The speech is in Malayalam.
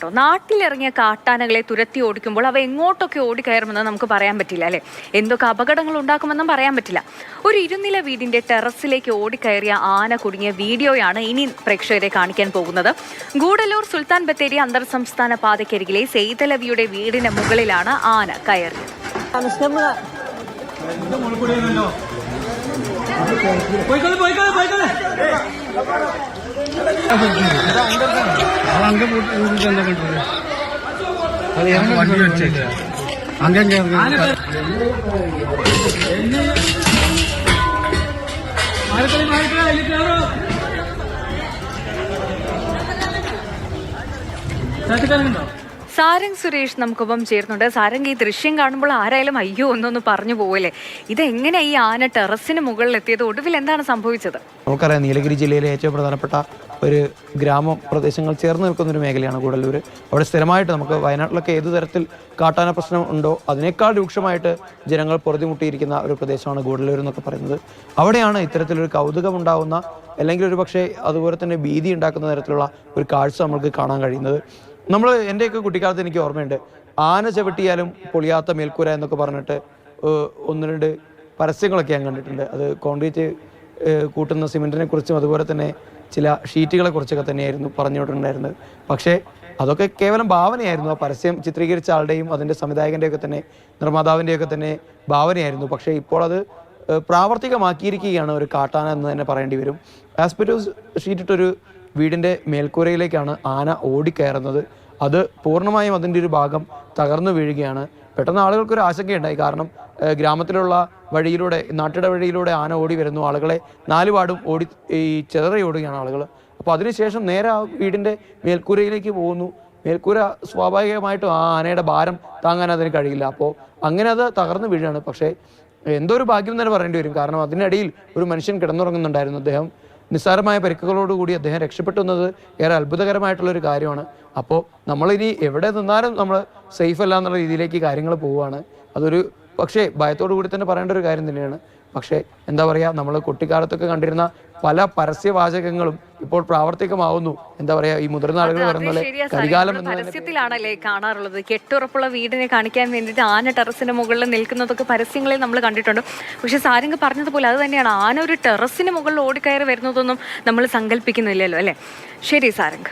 കേട്ടോ. നാട്ടിലിറങ്ങിയ കാട്ടാനകളെ തുരത്തി ഓടിക്കുമ്പോൾ അവ എങ്ങോട്ടൊക്കെ ഓടിക്കയറുമെന്ന് നമുക്ക് പറയാൻ പറ്റില്ല അല്ലേ. എന്തൊക്കെ അപകടങ്ങൾ ഉണ്ടാക്കുമെന്നും പറയാൻ പറ്റില്ല. ഒരു ഇരുനില വീടിന്റെ ടെറസിലേക്ക് ഓടിക്കയറിയ ആന കുടുങ്ങിയ വീഡിയോയാണ് ഇനി പ്രേക്ഷകരെ കാണിക്കാൻ പോകുന്നത്. ഗൂഡല്ലൂർ സുൽത്താൻ ബത്തേരി അന്തർ സംസ്ഥാന പാതയ്ക്കരികിലെ സെയ്തലവിയുടെ വീടിന് മുകളിലാണ് ആന കയറിയത്. സാരംഗ് സുരേഷ് നമുക്കൊപ്പം ചേർന്നുണ്ട്. സാരംഗ്, ഈ ദൃശ്യം കാണുമ്പോൾ ആരായാലും അയ്യോ ഒന്നൊന്ന് പറഞ്ഞു പോവല്ലേ. ഇതെങ്ങനെ ഈ ആന ടെറസിന് മുകളിൽ എത്തിയത്? ഒടുവിൽ എന്താണ് സംഭവിച്ചത്? നമുക്കറിയാം, നീലഗിരി ജില്ലയിലെ ഏറ്റവും പ്രധാനപ്പെട്ട ഒരു ഗ്രാമപ്രദേശങ്ങൾ ചേർന്ന് നിൽക്കുന്നൊരു മേഖലയാണ് ഗൂഡല്ലൂർ. അവിടെ സ്ഥിരമായിട്ട് നമുക്ക് വയനാട്ടിലൊക്കെ ഏതു തരത്തിൽ കാട്ടാന പ്രശ്നം ഉണ്ടോ അതിനേക്കാൾ രൂക്ഷമായിട്ട് ജനങ്ങൾ പൊറുതിമുട്ടിയിരിക്കുന്ന ഒരു പ്രദേശമാണ് ഗൂഡല്ലൂർ എന്നൊക്കെ പറയുന്നത്. അവിടെയാണ് ഇത്തരത്തിലൊരു കൗതുകമുണ്ടാകുന്ന, അല്ലെങ്കിൽ ഒരു പക്ഷേ അതുപോലെ തന്നെ ഭീതി ഉണ്ടാക്കുന്ന തരത്തിലുള്ള ഒരു കാഴ്ച നമുക്ക് കാണാൻ കഴിയുന്നത്. എൻ്റെയൊക്കെ കുട്ടിക്കാലത്ത് എനിക്ക് ഓർമ്മയുണ്ട്, ആന ചവിട്ടിയാലും പൊളിയാത്ത മേൽക്കൂര എന്നൊക്കെ പറഞ്ഞിട്ട് ഒന്ന് രണ്ട് പരസ്യങ്ങളൊക്കെ ഞാൻ കണ്ടിട്ടുണ്ട്. അത് കോൺക്രീറ്റ് കൂട്ടുന്ന സിമെൻറ്റിനെ കുറിച്ചും അതുപോലെ തന്നെ ചില ഷീറ്റുകളെ കുറിച്ചൊക്കെ തന്നെയായിരുന്നു പറഞ്ഞുകൊണ്ടിരുന്നത്. പക്ഷേ അതൊക്കെ കേവലം ഭാവനയായിരുന്നു. ആ പരസ്യം ചിത്രീകരിച്ച ആളുടെയും അതിൻ്റെ സംവിധായകൻ്റെയൊക്കെ തന്നെ നിർമ്മാതാവിൻ്റെയൊക്കെ തന്നെ ഭാവനയായിരുന്നു. പക്ഷേ ഇപ്പോൾ അത് പ്രാവർത്തികമാക്കിയിരിക്കുകയാണ് ഒരു കാട്ടാന എന്ന് തന്നെ പറയേണ്ടി വരും. ആസ്പെറ്റോസ് ഷീറ്റിട്ടൊരു വീടിൻ്റെ മേൽക്കൂരയിലേക്കാണ് ആന ഓടിക്കയറുന്നത്. അത് പൂർണ്ണമായും അതിൻ്റെ ഒരു ഭാഗം തകർന്നു വീഴുകയാണ്. പെട്ടെന്ന് ആളുകൾക്കൊരു ആശങ്കയുണ്ടായി. കാരണം ഗ്രാമത്തിലുള്ള വഴിയിലൂടെ, നാട്ടിട വഴിയിലൂടെ ആന ഓടി വരുന്നു. ആളുകളെ നാലുപാടും ചിതറി ഓടുകയാണ് ആളുകൾ. അപ്പോൾ അതിനുശേഷം നേരെ ആ വീടിൻ്റെ മേൽക്കൂരയിലേക്ക് പോകുന്നു. മേൽക്കൂര സ്വാഭാവികമായിട്ടും ആ ആനയുടെ ഭാരം താങ്ങാൻ അതിന് കഴിയില്ല. അപ്പോൾ അങ്ങനെ അത് തകർന്നു വീഴുകയാണ്. പക്ഷേ എന്തോ ഒരു ഭാഗ്യം തന്നെ പറയേണ്ടി വരും. കാരണം അതിനിടയിൽ ഒരു മനുഷ്യൻ കിടന്നുറങ്ങുന്നുണ്ടായിരുന്നു. അദ്ദേഹം നിസ്സാരമായ പരിക്കുകളോടുകൂടി അദ്ദേഹം രക്ഷപ്പെട്ടു എന്നത് ഏറെ അത്ഭുതകരമായിട്ടുള്ളൊരു കാര്യമാണ്. അപ്പോൾ നമ്മളിനി എവിടെ നിന്നാലും നമ്മൾ സേഫ് അല്ല എന്നുള്ള രീതിയിലേക്ക് കാര്യങ്ങൾ പോവുകയാണ്. അതൊരു പക്ഷേ ഭയത്തോടു കൂടി തന്നെ പറയേണ്ട ഒരു കാര്യം തന്നെയാണ്. പക്ഷേ എന്താ പറയുക, നമ്മൾ കുട്ടിക്കാലത്തൊക്കെ കണ്ടിരുന്ന പല പരസ്യവാചകങ്ങളും ഇപ്പോൾ പ്രാവർത്തികമാവുന്നു. എന്താ പറയാ, ഈ മുതിർന്ന ആളുകൾ പറയുന്ന പോലെ കരികാലം പരസ്യത്തിലാണല്ലേ കാണാറുള്ളത്. കെട്ടുറപ്പുള്ള വീടിനെ കാണിക്കാൻ വേണ്ടിയിട്ട് ആന ടെറസിന് മുകളിൽ നിൽക്കുന്നതൊക്കെ പരസ്യങ്ങളിൽ നമ്മൾ കണ്ടിട്ടുണ്ട്. പക്ഷെ സാരംഗ് പറഞ്ഞതുപോലെ അത് തന്നെയാണ്, ആന ഒരു ടെറസിന് മുകളിൽ ഓടിക്കയറി വരുന്നതൊന്നും നമ്മൾ സങ്കല്പിക്കുന്നില്ലല്ലോ അല്ലേ. ശരി സാരംഗ്.